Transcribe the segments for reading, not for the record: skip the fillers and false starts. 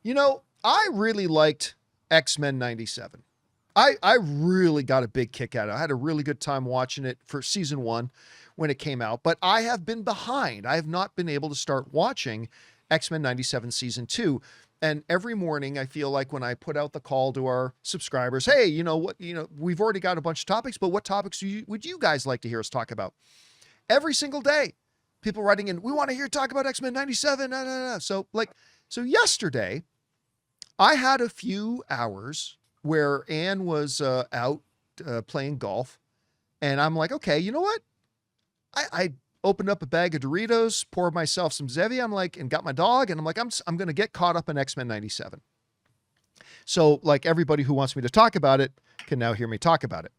I really liked X-Men 97. I really got a big kick out of it. I had a really good time watching it for season 1 when it came out, but I have been behind. I have not been able to start watching X-Men 97 season 2. And every morning I feel like when I put out the call to our subscribers, hey, we've already got a bunch of topics, but what topics would you guys like to hear us talk about? Every single day, people writing in, we want to hear talk about X-Men 97. Nah, nah, nah. So yesterday I had a few hours where Anne was out playing golf, and I'm like, okay, you know what? I opened up a bag of Doritos, poured myself some Zevia, and got my dog, and I'm like, I'm going to get caught up in X-Men 97. So like everybody who wants me to talk about it can now hear me talk about it.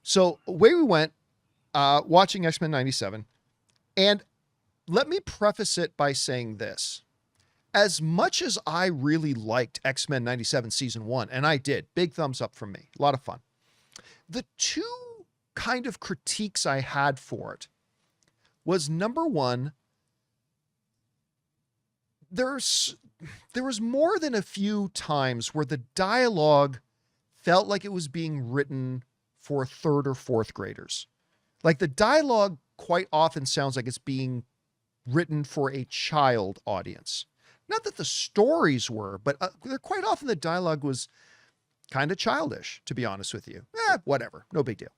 So away we went, watching X-Men 97. And let me preface it by saying this. As much as I really liked X-Men 97 season 1, and I did, big thumbs up from me, a lot of fun. The two kind of critiques I had for it was, number one, there was more than a few times where the dialogue felt like it was being written for 3rd or 4th graders. Like the dialogue quite often sounds like it's being written for a child audience. Not that the stories were, but quite often the dialogue was kind of childish, to be honest with you. Whatever, no big deal.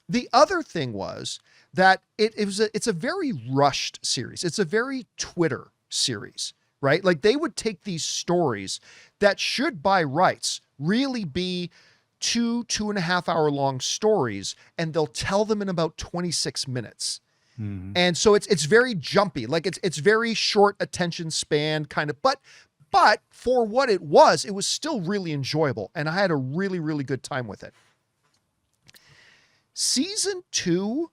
The other thing was that it's a very rushed series. It's a very Twitter series, right? Like they would take these stories that should by rights really be 2.5 hour long stories, and they'll tell them in about 26 minutes. Mm-hmm. And so it's very jumpy, like it's very short attention span kind of, but for what it was still really enjoyable. And I had a really, really good time with it. Season 2,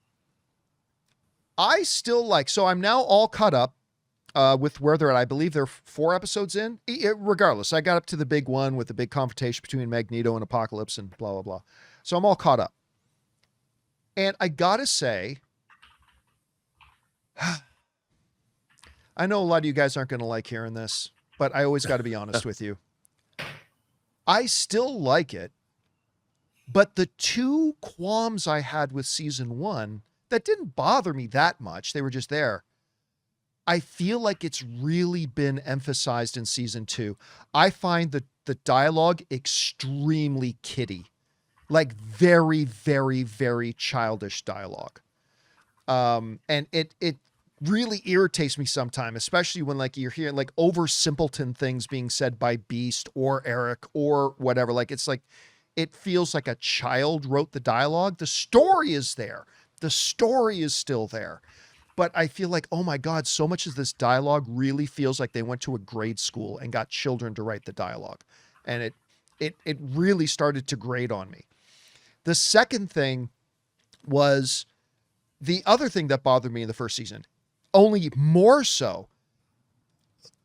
I still like, so I'm now all caught up with where they're at. I believe they're 4 episodes in. Regardless, I got up to the big one with the big confrontation between Magneto and Apocalypse and blah, blah, blah. So I'm all caught up. And I gotta say, I know a lot of you guys aren't going to like hearing this, but I always got to be honest with you. I still like it, but the two qualms I had with season 1 that didn't bother me that much, they were just there. I feel like it's really been emphasized in season 2. I find the dialogue extremely kiddie, like very, very, very childish dialogue. And it really irritates me sometimes, especially when like you're hearing like over simpleton things being said by Beast or Eric or whatever. Like it's like, it feels like a child wrote the dialogue. The story is there. The story is still there. But I feel like, oh my God, so much of this dialogue really feels like they went to a grade school and got children to write the dialogue. And it really started to grate on me. The second thing was the other thing that bothered me in the first season, only more so.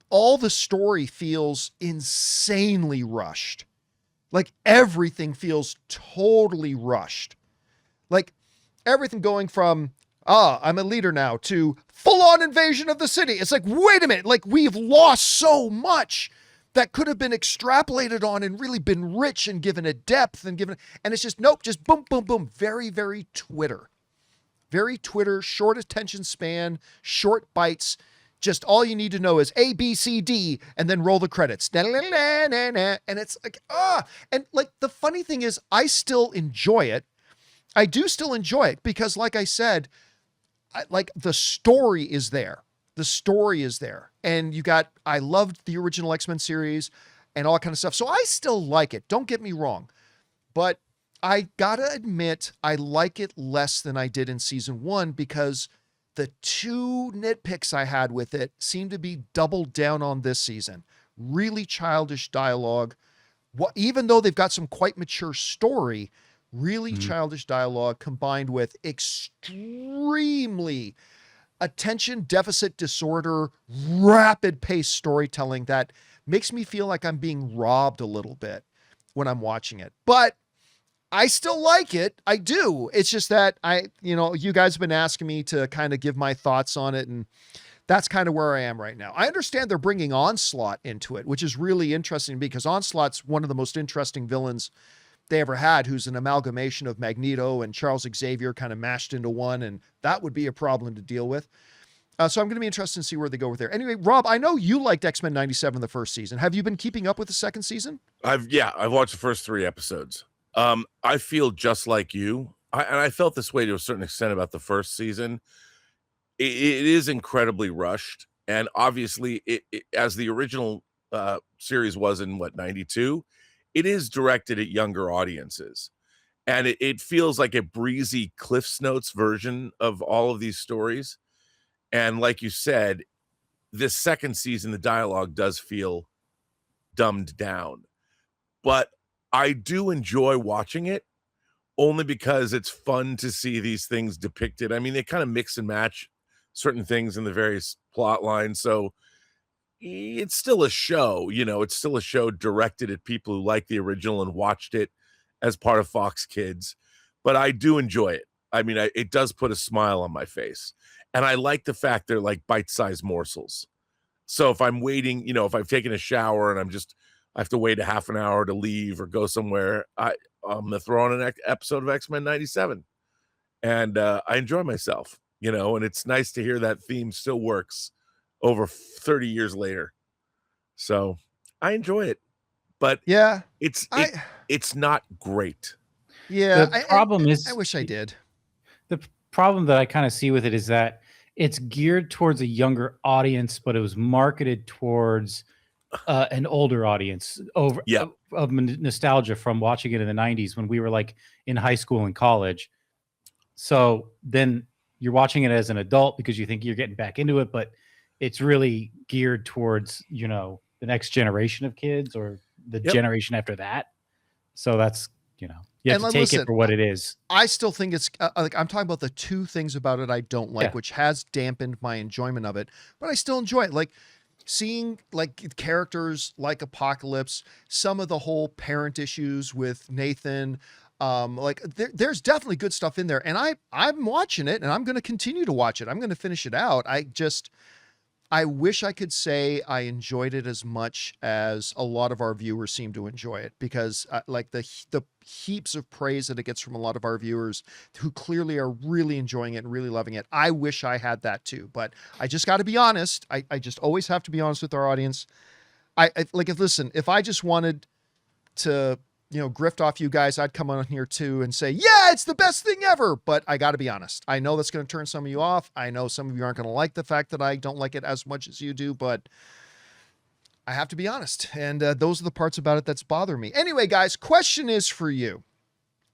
All the story feels insanely rushed. Like everything feels totally rushed. Like everything going from, I'm a leader now, to full-on invasion of the city. It's like, wait a minute, like we've lost so much that could have been extrapolated on and really been rich and given a depth and it's just, nope, just boom, boom, boom. Very, very Twitter. Very Twitter, short attention span, short bites. Just all you need to know is A, B, C, D, and then roll the credits. And it's like, and like the funny thing is I still enjoy it. I do still enjoy it because like I said, like the story is there. The story is there. And I loved the original X-Men series and all that kind of stuff. So I still like it. Don't get me wrong. But I gotta admit, I like it less than I did in season 1 because the two nitpicks I had with it seem to be doubled down on this season. Really childish dialogue. Even though they've got some quite mature story, really childish dialogue combined with extremely attention deficit disorder, rapid paced storytelling that makes me feel like I'm being robbed a little bit when I'm watching it. But I still like it. I do. It's just that you guys have been asking me to kind of give my thoughts on it. And That's kind of where I am right now. I understand they're bringing Onslaught into it, which is really interesting because Onslaught's one of the most interesting villains they ever had, who's an amalgamation of Magneto and Charles Xavier kind of mashed into one, and that would be a problem to deal with. So I'm going to be interested to see where they go with there. Anyway, Rob, I know you liked X-Men 97 the first season. Have you been keeping up with the second season? I've watched the first 3 episodes. I feel just like you. And I felt this way to a certain extent about the first season. It is incredibly rushed. And obviously, it as the original series was in, 92, it is directed at younger audiences. And it feels like a breezy Cliff's Notes version of all of these stories. And like you said, this second season, the dialogue does feel dumbed down. But I do enjoy watching it only because it's fun to see these things depicted. I mean, they kind of mix and match certain things in the various plot lines. So it's still a show, it's still a show directed at people who like the original and watched it as part of Fox Kids. But I do enjoy it. I mean, it does put a smile on my face. And I like the fact they're like bite-sized morsels. So if I'm waiting, if I've taken a shower and I have to wait a half an hour to leave or go somewhere, I'm going to throw on an episode of X-Men 97. And I enjoy myself, and it's nice to hear that theme still works over 30 years later. So I enjoy it. But yeah, it's not great. Yeah, the problem is, I wish I did. The problem that I kind of see with it is that it's geared towards a younger audience, but it was marketed towards an older audience of nostalgia from watching it in the 90s when we were like in high school and college. So then you're watching it as an adult because you think you're getting back into it, but it's really geared towards, the next generation of kids or the generation after that. So that's, you have to take it for what it is. I still think it's like, I'm talking about the two things about it I don't like, which has dampened my enjoyment of it, but I still enjoy it. Like seeing like characters like Apocalypse, some of the whole parent issues with Nathan, there's definitely good stuff in there, and I'm watching it and I'm going to continue to watch it. I'm going to finish it out. I wish I could say I enjoyed it as much as a lot of our viewers seem to enjoy it, because like the heaps of praise that it gets from a lot of our viewers who clearly are really enjoying it and really loving it. I wish I had that too, but I just got to be honest. I just always have to be honest with our audience. If I just wanted to, grift off you guys, I'd come on here too and say, yeah, it's the best thing ever. But I got to be honest. I know that's going to turn some of you off. I know some of you aren't going to like the fact that I don't like it as much as you do, but I have to be honest. And those are the parts about it that's bothering me. Anyway, guys, question is for you.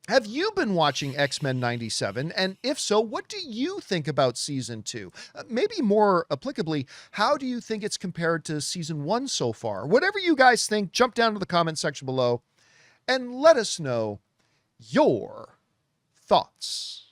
Have you been watching X-Men 97? And if so, what do you think about season 2? Maybe more applicably, how do you think it's compared to season 1 so far? Whatever you guys think, jump down to the comment section below and let us know your thoughts.